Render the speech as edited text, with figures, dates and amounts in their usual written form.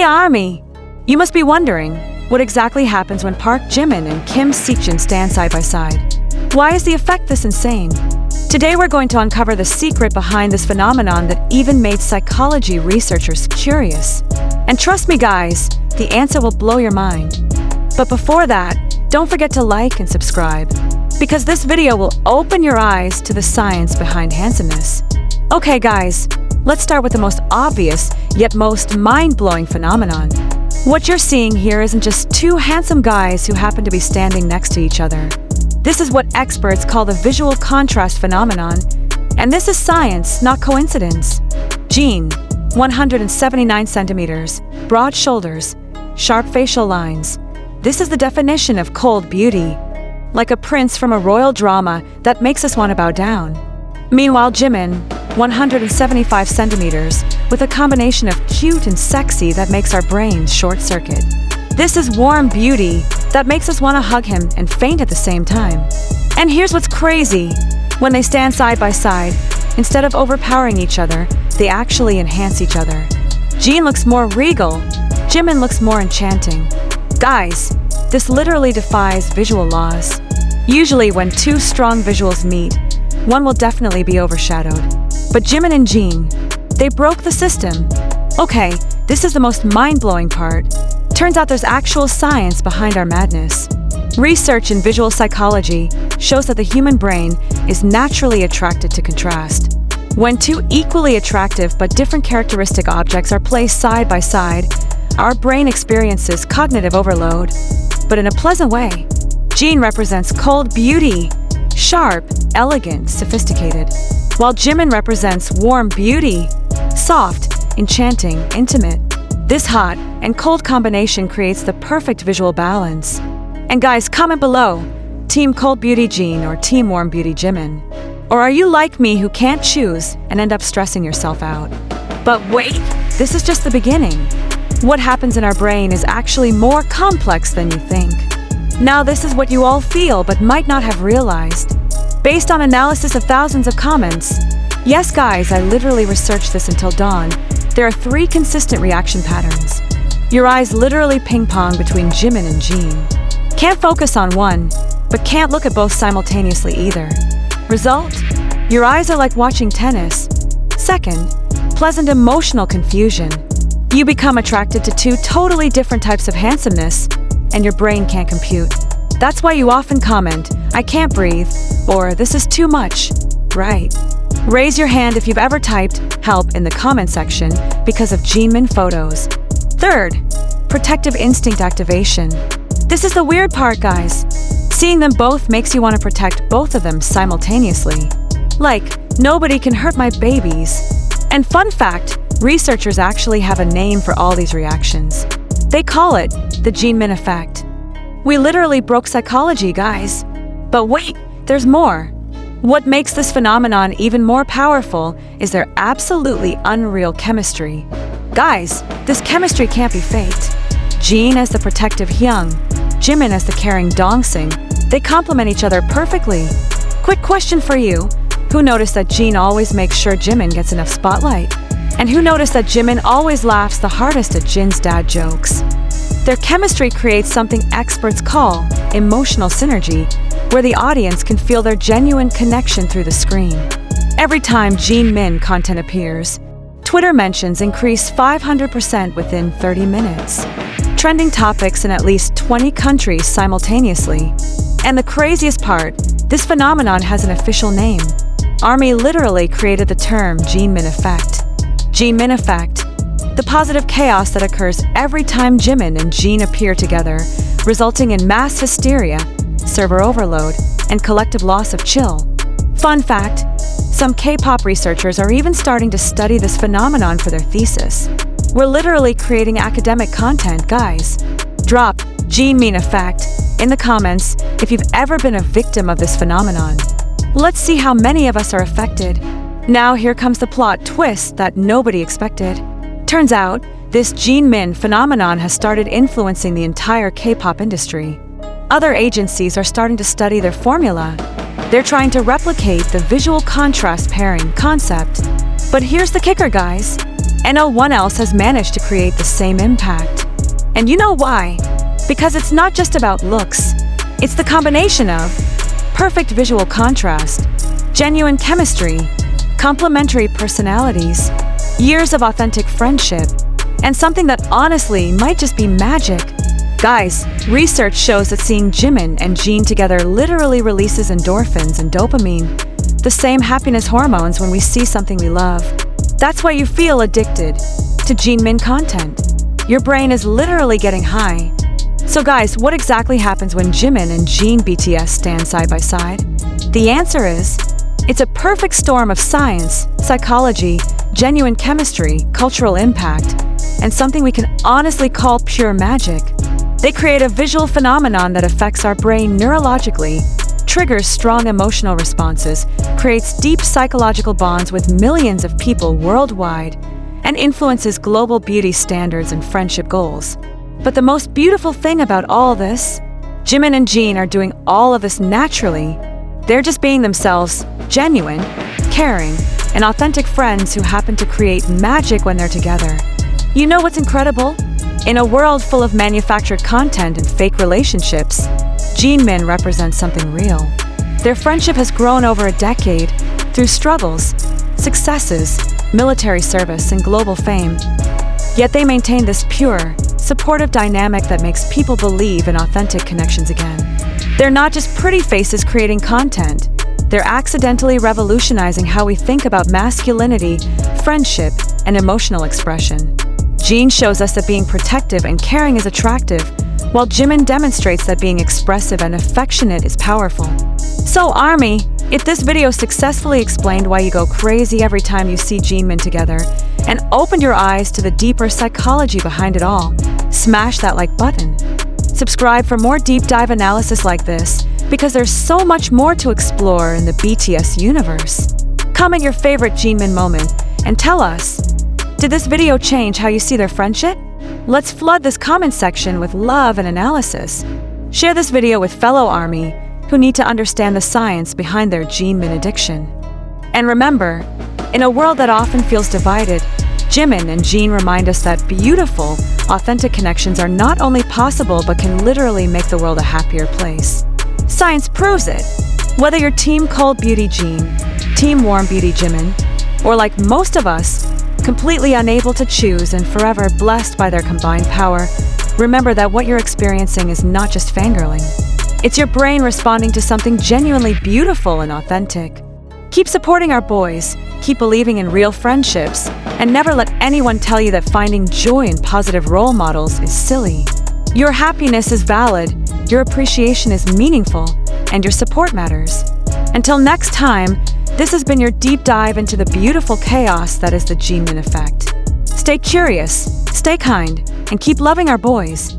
Hey Army! You must be wondering, what exactly happens when Park Jimin and Kim Seokjin stand side by side? Why is the effect this insane? Today we're going to uncover the secret behind this phenomenon that even made psychology researchers curious. And trust me guys, the answer will blow your mind. But before that, don't forget to like and subscribe, because this video will open your eyes to the science behind handsomeness. Okay guys, let's start with the most obvious, yet most mind-blowing phenomenon. What you're seeing here isn't just two handsome guys who happen to be standing next to each other. This is what experts call the visual contrast phenomenon, and this is science, not coincidence. Jin, 179 centimeters, broad shoulders, sharp facial lines. This is the definition of cold beauty, like a prince from a royal drama that makes us want to bow down. Meanwhile, Jimin, 175 centimeters, with a combination of cute and sexy that makes our brains short-circuit. This is warm beauty that makes us want to hug him and faint at the same time. And here's what's crazy. When they stand side by side, instead of overpowering each other, they actually enhance each other. Jin looks more regal, Jimin looks more enchanting. Guys, this literally defies visual laws. Usually when two strong visuals meet, one will definitely be overshadowed. But Jimin and Jin, they broke the system. Okay, this is the most mind-blowing part. Turns out there's actual science behind our madness. Research in visual psychology shows that the human brain is naturally attracted to contrast. When two equally attractive but different characteristic objects are placed side by side, our brain experiences cognitive overload, but in a pleasant way. Jin represents cold beauty, sharp, elegant, sophisticated, while Jimin represents warm beauty, soft, enchanting, intimate. This hot and cold combination creates the perfect visual balance. And guys, comment below, Team Cold Beauty Jin or Team Warm Beauty Jimin? Or are you like me who can't choose and end up stressing yourself out? But wait, this is just the beginning. What happens in our brain is actually more complex than you think. Now this is what you all feel but might not have realized. Based on analysis of thousands of comments, yes guys, I literally researched this until dawn, there are 3 consistent reaction patterns. Your eyes literally ping-pong between Jimin and Jin. Can't focus on one, but can't look at both simultaneously either. Result? Your eyes are like watching tennis. Second, pleasant emotional confusion. You become attracted to 2 totally different types of handsomeness, and your brain can't compute. That's why you often comment, I can't breathe, or this is too much. Right. Raise your hand if you've ever typed help in the comment section because of Genemin photos. Third, protective instinct activation. This is the weird part, guys. Seeing them both makes you want to protect both of them simultaneously. Like, nobody can hurt my babies. And fun fact, researchers actually have a name for all these reactions. They call it the Genemin effect. We literally broke psychology, guys. But wait, there's more. What makes this phenomenon even more powerful is their absolutely unreal chemistry. Guys, this chemistry can't be faked. Jin as the protective Hyung, Jimin as the caring Dongsing, they complement each other perfectly. Quick question for you. Who noticed that Jin always makes sure Jimin gets enough spotlight? And who noticed that Jimin always laughs the hardest at Jin's dad jokes? Their chemistry creates something experts call emotional synergy, where the audience can feel their genuine connection through the screen. Every time Genemin content appears, Twitter mentions increase 500% within 30 minutes. Trending topics in at least 20 countries simultaneously. And the craziest part, this phenomenon has an official name. Army literally created the term Genemin effect. Genemin effect, the positive chaos that occurs every time Jimin and Jin appear together, resulting in mass hysteria, server overload, and collective loss of chill. Fun fact, some K-pop researchers are even starting to study this phenomenon for their thesis. We're literally creating academic content, guys. Drop Genemin effect in the comments if you've ever been a victim of this phenomenon. Let's see how many of us are affected. Now here comes the plot twist that nobody expected. Turns out, this Genemin phenomenon has started influencing the entire K-pop industry. Other agencies are starting to study their formula. They're trying to replicate the visual contrast pairing concept. But here's the kicker, guys. and no one else has managed to create the same impact. And you know why? Because it's not just about looks. It's the combination of perfect visual contrast, genuine chemistry, complementary personalities, years of authentic friendship, and something that honestly might just be magic. Guys, research shows that seeing Jimin and Jin together literally releases endorphins and dopamine, the same happiness hormones when we see something we love. That's why you feel addicted to Genemin content. Your brain is literally getting high. So guys, what exactly happens when Jimin and Jin BTS stand side by side? The answer is, it's a perfect storm of science, psychology, genuine chemistry, cultural impact, and something we can honestly call pure magic. They create a visual phenomenon that affects our brain neurologically, triggers strong emotional responses, creates deep psychological bonds with millions of people worldwide, and influences global beauty standards and friendship goals. But the most beautiful thing about all this, Jimin and Jin are doing all of this naturally. They're just being themselves, genuine, caring, and authentic friends who happen to create magic when they're together. You know what's incredible? In a world full of manufactured content and fake relationships, Genemin represents something real. Their friendship has grown over a decade through struggles, successes, military service, and global fame. Yet they maintain this pure, supportive dynamic that makes people believe in authentic connections again. They're not just pretty faces creating content. They're accidentally revolutionizing how we think about masculinity, friendship, and emotional expression. Jin shows us that being protective and caring is attractive, while Jimin demonstrates that being expressive and affectionate is powerful. So Army, if this video successfully explained why you go crazy every time you see Genemin together, and opened your eyes to the deeper psychology behind it all, smash that like button. Subscribe for more deep dive analysis like this, because there's so much more to explore in the BTS universe. Comment your favorite Genemin moment, and tell us, did this video change how you see their friendship? Let's flood this comment section with love and analysis. Share this video with fellow Army who need to understand the science behind their Genemin addiction. And remember, in a world that often feels divided, Jimin and Jin remind us that beautiful, authentic connections are not only possible but can literally make the world a happier place. Science proves it. Whether you're Team Cold Beauty Jin, Team Warm Beauty Jimin, or like most of us, completely unable to choose and forever blessed by their combined power, remember that what you're experiencing is not just fangirling. It's your brain responding to something genuinely beautiful and authentic. Keep supporting our boys, keep believing in real friendships, and never let anyone tell you that finding joy in positive role models is silly. Your happiness is valid, your appreciation is meaningful, and your support matters. Until next time, this has been your deep dive into the beautiful chaos that is the Genemin effect. Stay curious, stay kind, and keep loving our boys.